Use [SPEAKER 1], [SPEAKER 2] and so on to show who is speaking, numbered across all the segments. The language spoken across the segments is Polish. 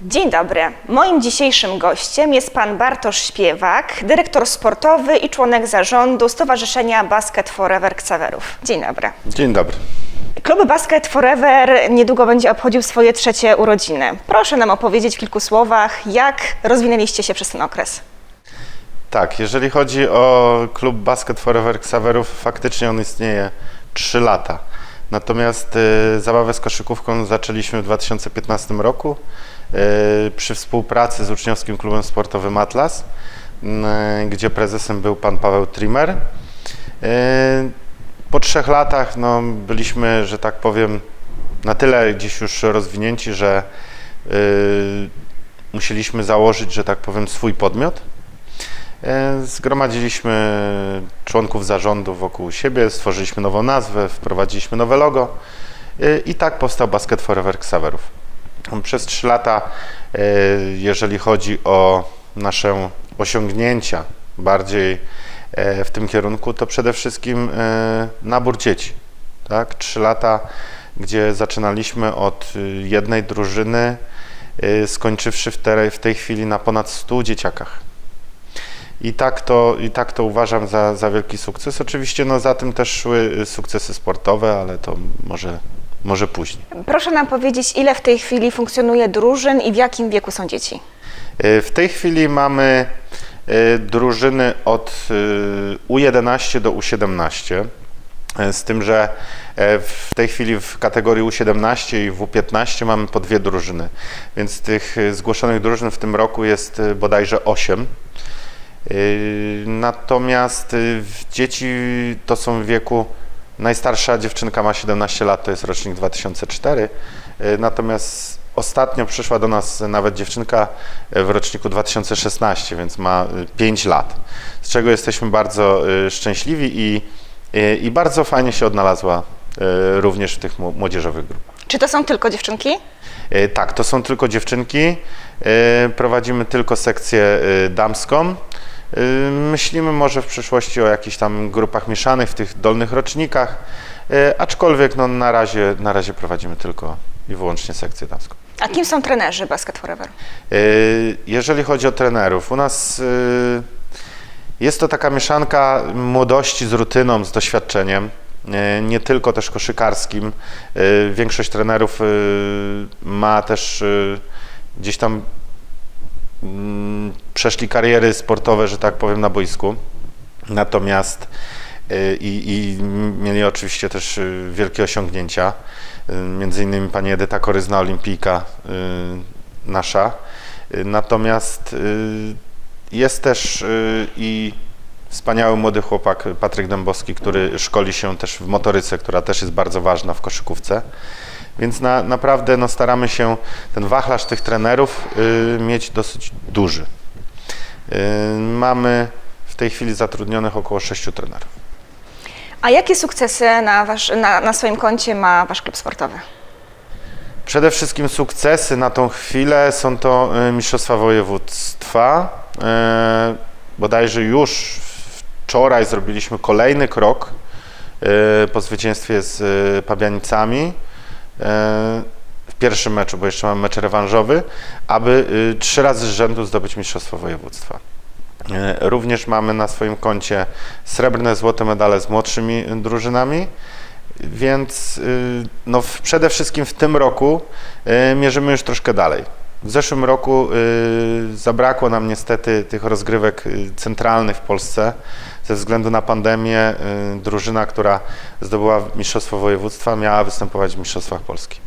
[SPEAKER 1] Dzień dobry. Moim dzisiejszym gościem jest pan Bartosz Śpiewak, dyrektor sportowy i członek zarządu Stowarzyszenia Basket Forever Ksawerów. Dzień dobry.
[SPEAKER 2] Dzień dobry.
[SPEAKER 1] Klub Basket Forever niedługo będzie obchodził swoje 3. urodziny. Proszę nam opowiedzieć w kilku słowach, jak rozwinęliście się przez ten okres.
[SPEAKER 2] Tak, jeżeli chodzi o klub Basket Forever Ksawerów, faktycznie on istnieje 3 lata. Natomiast zabawę z koszykówką zaczęliśmy w 2015 roku przy współpracy z uczniowskim klubem sportowym Atlas, gdzie prezesem był pan Paweł Trimmer. Po 3 latach byliśmy, że tak powiem, na tyle gdzieś już rozwinięci, że musieliśmy założyć, że tak powiem, swój podmiot. Zgromadziliśmy członków zarządu wokół siebie, stworzyliśmy nową nazwę, wprowadziliśmy nowe logo i tak powstał Basket Forever Ksawerów. Przez 3 lata, jeżeli chodzi o nasze osiągnięcia bardziej w tym kierunku, to przede wszystkim nabór dzieci. Tak? 3 lata, gdzie zaczynaliśmy od jednej drużyny, skończywszy w tej chwili na ponad 100 dzieciakach. I tak to uważam za wielki sukces. Oczywiście za tym też szły sukcesy sportowe, ale to może później.
[SPEAKER 1] Proszę nam powiedzieć, ile w tej chwili funkcjonuje drużyn i w jakim wieku są dzieci?
[SPEAKER 2] W tej chwili mamy drużyny od U11 do U17, z tym, że w tej chwili w kategorii U17 i w U15 mamy po 2 drużyny, więc tych zgłoszonych drużyn w tym roku jest bodajże 8. Natomiast dzieci to są w wieku, najstarsza dziewczynka ma 17 lat, to jest rocznik 2004, natomiast ostatnio przyszła do nas nawet dziewczynka w roczniku 2016, więc ma 5 lat, z czego jesteśmy bardzo szczęśliwi i bardzo fajnie się odnalazła również w tych młodzieżowych grupach.
[SPEAKER 1] Czy to są tylko dziewczynki?
[SPEAKER 2] Tak, to są tylko dziewczynki, prowadzimy tylko sekcję damską. Myślimy może w przyszłości o jakichś tam grupach mieszanych w tych dolnych rocznikach, aczkolwiek na razie prowadzimy tylko i wyłącznie sekcję damską.
[SPEAKER 1] A kim są trenerzy Basket Forever?
[SPEAKER 2] Jeżeli chodzi o trenerów, u nas jest to taka mieszanka młodości z rutyną, z doświadczeniem, nie tylko też koszykarskim. Większość trenerów ma też gdzieś tam przeszli kariery sportowe, że tak powiem, na boisku, natomiast i mieli oczywiście też wielkie osiągnięcia, między innymi pani Edyta Koryzna, olimpijka nasza, natomiast jest też i wspaniały młody chłopak Patryk Dębowski, który szkoli się też w motoryce, która też jest bardzo ważna w koszykówce. Więc naprawdę staramy się ten wachlarz tych trenerów mieć dosyć duży. Mamy w tej chwili zatrudnionych około 6 trenerów.
[SPEAKER 1] A jakie sukcesy na swoim koncie ma Wasz klub sportowy?
[SPEAKER 2] Przede wszystkim sukcesy na tą chwilę są to mistrzostwa województwa. Bodajże już wczoraj zrobiliśmy kolejny krok po zwycięstwie z Pabianicami w pierwszym meczu, bo jeszcze mamy mecz rewanżowy, aby 3 razy z rzędu zdobyć mistrzostwo województwa. Również mamy na swoim koncie srebrne, złote medale z młodszymi drużynami, więc przede wszystkim w tym roku mierzymy już troszkę dalej. W zeszłym roku zabrakło nam niestety tych rozgrywek centralnych w Polsce ze względu na pandemię. Drużyna, która zdobyła mistrzostwo województwa, miała występować w mistrzostwach Polski.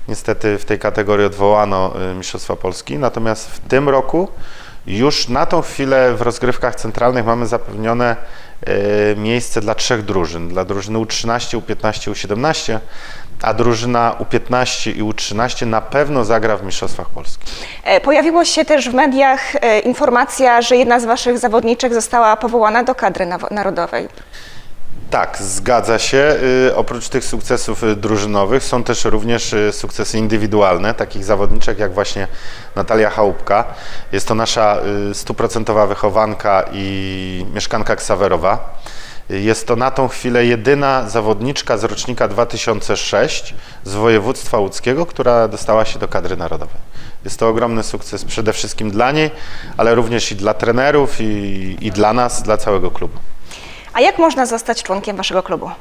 [SPEAKER 2] Niestety w tej kategorii odwołano mistrzostwa Polski, natomiast w tym roku już na tą chwilę w rozgrywkach centralnych mamy zapewnione miejsce dla 3 drużyn. Dla drużyny U13, U15, U17, a drużyna U15 i U13 na pewno zagra w mistrzostwach Polski.
[SPEAKER 1] Pojawiło się też w mediach informacja, że jedna z Waszych zawodniczek została powołana do kadry narodowej.
[SPEAKER 2] Tak, zgadza się. Oprócz tych sukcesów drużynowych są też również sukcesy indywidualne, takich zawodniczek jak właśnie Natalia Chałupka. Jest to nasza 100% wychowanka i mieszkanka Ksawerowa. Jest to na tą chwilę jedyna zawodniczka z rocznika 2006 z województwa łódzkiego, która dostała się do kadry narodowej. Jest to ogromny sukces przede wszystkim dla niej, ale również i dla trenerów i dla nas, dla całego klubu.
[SPEAKER 1] A jak można zostać członkiem waszego klubu?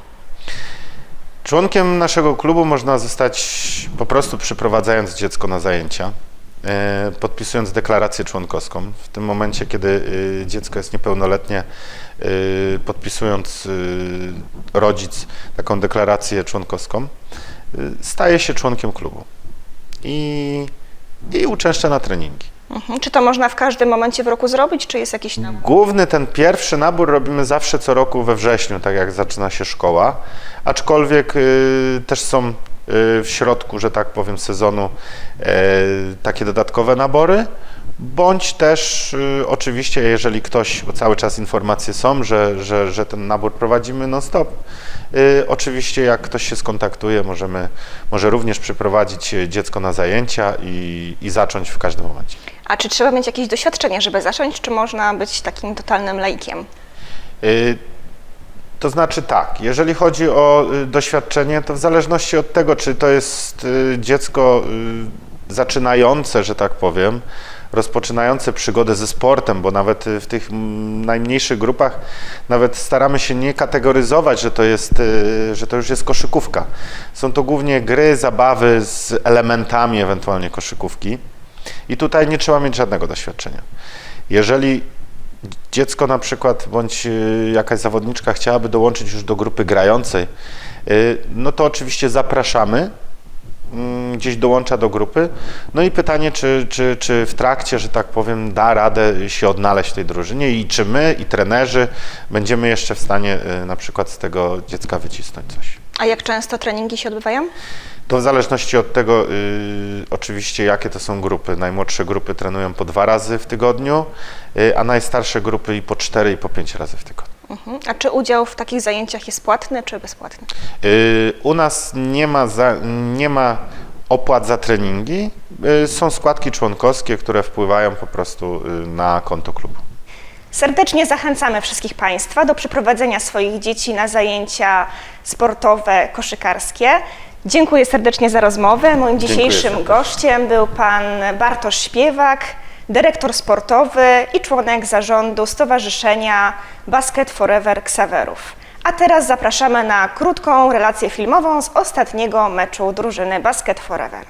[SPEAKER 2] Członkiem naszego klubu można zostać po prostu przyprowadzając dziecko na zajęcia, podpisując deklarację członkowską. W tym momencie, kiedy dziecko jest niepełnoletnie, podpisując rodzic taką deklarację członkowską, staje się członkiem klubu i uczęszcza na treningi.
[SPEAKER 1] Czy to można w każdym momencie w roku zrobić, czy jest jakiś nabór?
[SPEAKER 2] Główny, ten pierwszy nabór robimy zawsze co roku we wrześniu, tak jak zaczyna się szkoła, aczkolwiek też są w środku, że tak powiem, sezonu takie dodatkowe nabory, bądź też oczywiście, jeżeli ktoś, bo cały czas informacje są, że ten nabór prowadzimy non-stop, oczywiście jak ktoś się skontaktuje, może również przyprowadzić dziecko na zajęcia i zacząć w każdym momencie.
[SPEAKER 1] A czy trzeba mieć jakieś doświadczenie, żeby zacząć, czy można być takim totalnym laikiem?
[SPEAKER 2] To znaczy tak, jeżeli chodzi o doświadczenie, to w zależności od tego, czy to jest dziecko zaczynające, że tak powiem, rozpoczynające przygodę ze sportem, bo nawet w tych najmniejszych grupach nawet staramy się nie kategoryzować, że to już jest koszykówka. Są to głównie gry, zabawy z elementami ewentualnie koszykówki i tutaj nie trzeba mieć żadnego doświadczenia. Jeżeli dziecko na przykład, bądź jakaś zawodniczka chciałaby dołączyć już do grupy grającej, no to oczywiście zapraszamy, gdzieś dołącza do grupy. No i pytanie, czy w trakcie, że tak powiem, da radę się odnaleźć w tej drużynie i czy my i trenerzy będziemy jeszcze w stanie na przykład z tego dziecka wycisnąć coś.
[SPEAKER 1] A jak często treningi się odbywają?
[SPEAKER 2] To w zależności od tego oczywiście, jakie to są grupy. Najmłodsze grupy trenują po 2 razy w tygodniu, a najstarsze grupy i po 4 i po 5 razy w tygodniu.
[SPEAKER 1] A czy udział w takich zajęciach jest płatny czy bezpłatny?
[SPEAKER 2] U nas nie ma opłat za treningi, są składki członkowskie, które wpływają po prostu na konto klubu.
[SPEAKER 1] Serdecznie zachęcamy wszystkich Państwa do przyprowadzenia swoich dzieci na zajęcia sportowe, koszykarskie. Dziękuję serdecznie za rozmowę. Moim dzisiejszym gościem był pan Bartosz Śpiewak, dyrektor sportowy i członek zarządu Stowarzyszenia Basket Forever Ksawerów. A teraz zapraszamy na krótką relację filmową z ostatniego meczu drużyny Basket Forever.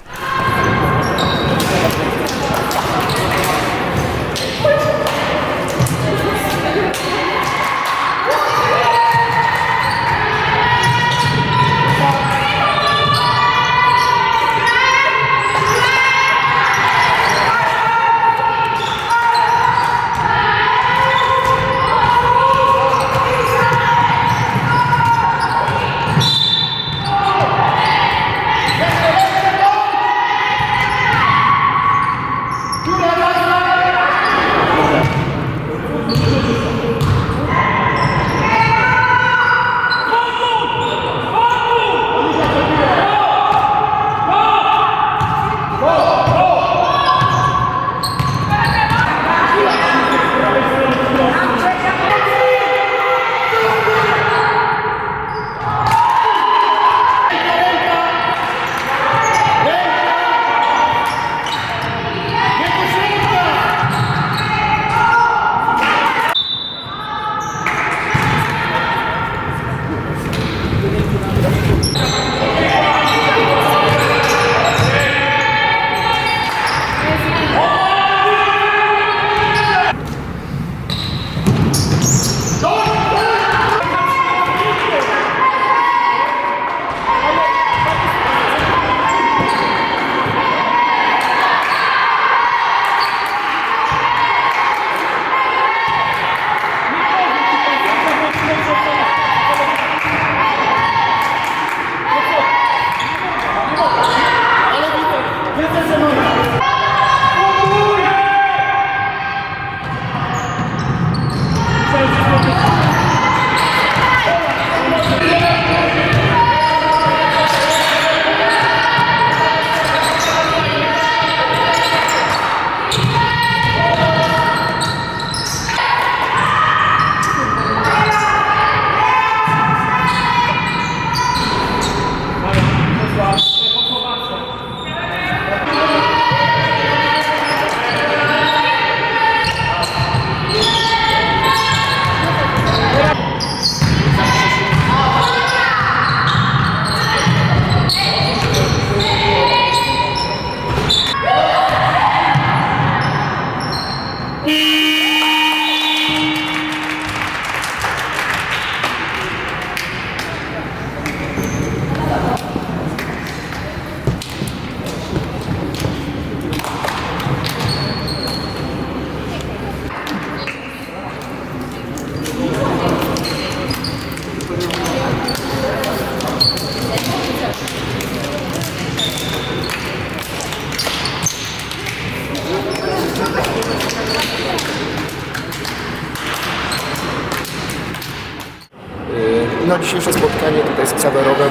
[SPEAKER 3] No, dzisiejsze spotkanie tutaj z Xaverowem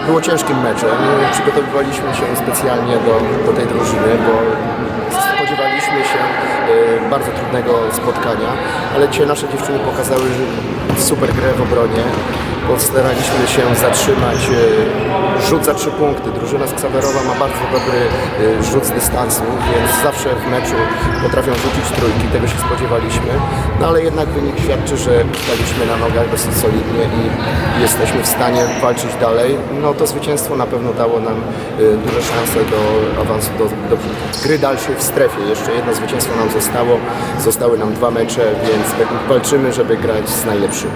[SPEAKER 3] było ciężkim meczem. Przygotowywaliśmy się specjalnie do tej drużyny, bo spodziewaliśmy się bardzo trudnego spotkania, ale dzisiaj nasze dziewczyny pokazały super grę w obronie. Postaraliśmy się zatrzymać rzut za 3 punkty. Drużyna z Xaverowa ma bardzo dobry rzut z dystansu, więc zawsze w meczu potrafią rzucić trójki, tego się spodziewaliśmy. No ale jednak wynik świadczy, że staliśmy na nogach dosyć solidnie i jesteśmy w stanie walczyć dalej. No to zwycięstwo na pewno dało nam duże szanse do awansu do gry dalszej w strefie. Jeszcze jedno zwycięstwo nam zostało. Zostały nam 2 mecze, więc walczymy, żeby grać z najlepszym.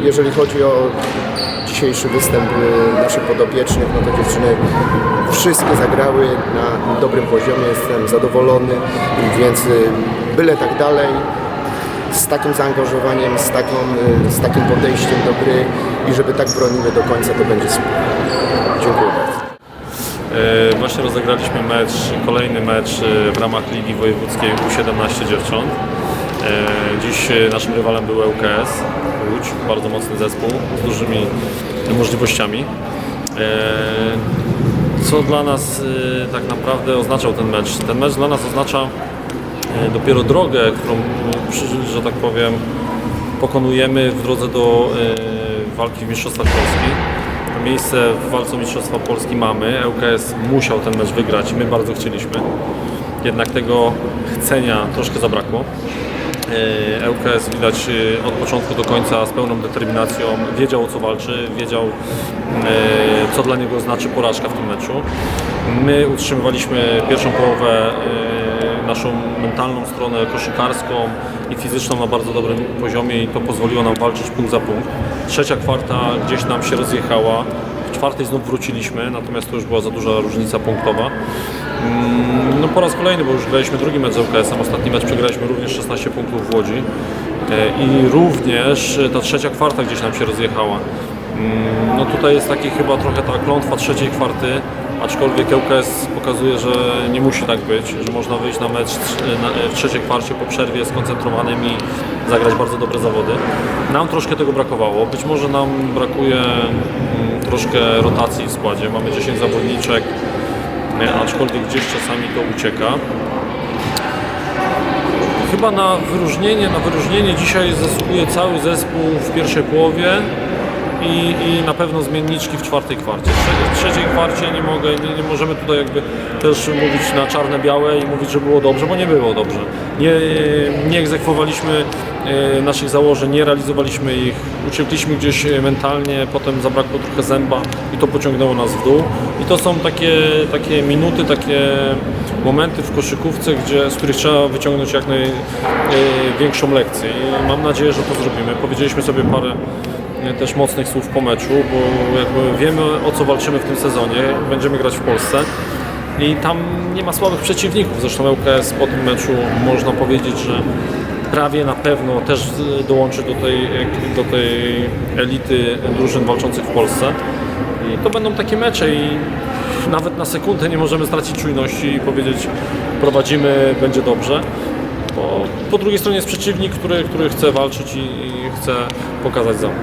[SPEAKER 3] Jeżeli chodzi o dzisiejszy występ naszych podopiecznych, no to dziewczyny wszystkie zagrały na dobrym poziomie, jestem zadowolony, więc byle tak dalej, z takim zaangażowaniem, z takim podejściem do gry i żeby tak broniły do końca, to będzie super. Dziękuję bardzo.
[SPEAKER 4] Właśnie rozegraliśmy kolejny mecz w ramach Ligi Wojewódzkiej U17 dziewcząt. Dziś naszym rywalem był ŁKS Łódź, bardzo mocny zespół z dużymi możliwościami. Co dla nas tak naprawdę oznaczał ten mecz? Ten mecz dla nas oznacza dopiero drogę, którą, że tak powiem, pokonujemy w drodze do walki w Mistrzostwach Polski. Miejsce w walce o Mistrzostwa Polski mamy. ŁKS musiał ten mecz wygrać, my bardzo chcieliśmy. Jednak tego chcenia troszkę zabrakło. ŁKS widać od początku do końca z pełną determinacją, wiedział o co walczy, wiedział co dla niego znaczy porażka w tym meczu. My utrzymywaliśmy pierwszą połowę naszą mentalną stronę koszykarską i fizyczną na bardzo dobrym poziomie i to pozwoliło nam walczyć punkt za punkt. Trzecia kwarta gdzieś nam się rozjechała, w czwartej znów wróciliśmy, natomiast to już była za duża różnica punktowa. No po raz kolejny, bo już graliśmy drugi mecz z ŁKS-em, ostatni mecz przegraliśmy również 16 punktów w Łodzi i również ta trzecia kwarta gdzieś nam się rozjechała. No tutaj jest taki chyba trochę ta klątwa trzeciej kwarty, aczkolwiek ŁKS pokazuje, że nie musi tak być, że można wyjść na mecz w trzeciej kwarcie po przerwie skoncentrowanym i zagrać bardzo dobre zawody. Nam troszkę tego brakowało, być może nam brakuje troszkę rotacji w składzie, mamy 10 zawodniczek, aczkolwiek gdzieś czasami to ucieka. Chyba na wyróżnienie dzisiaj zasługuje cały zespół w pierwszej połowie i na pewno zmienniczki w czwartej kwarcie. W trzeciej kwarcie nie możemy tutaj jakby też mówić na czarne-białe i mówić, że było dobrze, bo nie było dobrze. Nie egzekwowaliśmy naszych założeń, nie realizowaliśmy ich, uciekliśmy gdzieś mentalnie, potem zabrakło trochę zęba i to pociągnęło nas w dół. I to są takie minuty, takie momenty w koszykówce, z których trzeba wyciągnąć jak największą lekcję. I mam nadzieję, że to zrobimy. Powiedzieliśmy sobie parę też mocnych słów po meczu, bo jakby wiemy, o co walczymy w tym sezonie, będziemy grać w Polsce i tam nie ma słabych przeciwników. Zresztą ŁKS po tym meczu można powiedzieć, że prawie na pewno też dołączy do tej elity drużyn walczących w Polsce. I to będą takie mecze i nawet na sekundę nie możemy stracić czujności i powiedzieć, prowadzimy, będzie dobrze. Bo po drugiej stronie jest przeciwnik, który chce walczyć i chce pokazać zawód.